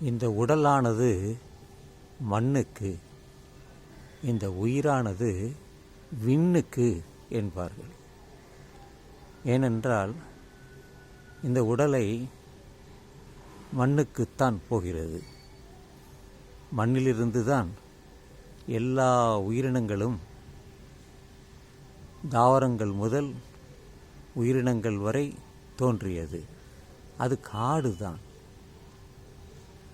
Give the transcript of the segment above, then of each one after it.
இந்த உடலானது மண்ணுக்கு, இந்த உயிரானது விண்ணுக்கு என்பார்கள். ஏனென்றால் இந்த உடலை மண்ணுக்குத்தான் போகிறது. மண்ணிலிருந்து தான் எல்லா உயிரினங்களும், தாவரங்கள் முதல் உயிரினங்கள் வரை தோன்றியது. அது காடு தான்.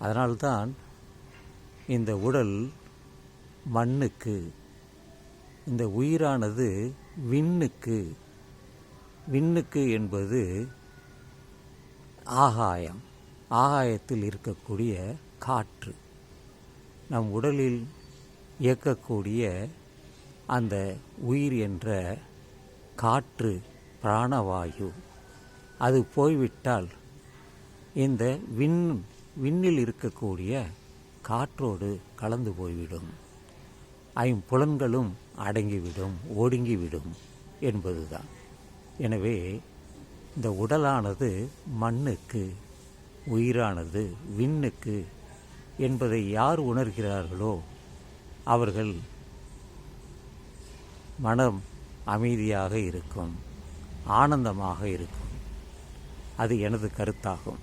அதனால்தான் இந்த உடல் மண்ணுக்கு, இந்த உயிரானது விண்ணுக்கு. விண்ணுக்கு என்பது ஆகாயம், ஆகாயத்தில் இருக்கக்கூடிய காற்று. நம் உடலில் இயக்கக்கூடிய அந்த உயிர் என்ற காற்று, பிராணவாயு, அது போய்விட்டால் இந்த விண்ணில் இருக்கக்கூடிய காற்றோடு கலந்து போய்விடும். ஐம்புலன்களும் அடங்கிவிடும், ஒடுங்கிவிடும் என்பதுதான். எனவே இந்த உடலானது மண்ணுக்கு, உயிரானது விண்ணுக்கு என்பதை யார் உணர்கிறார்களோ அவர்கள் மனம் அமைதியாக இருக்கும், ஆனந்தமாக இருக்கும். அது எனது கருத்தாகும்.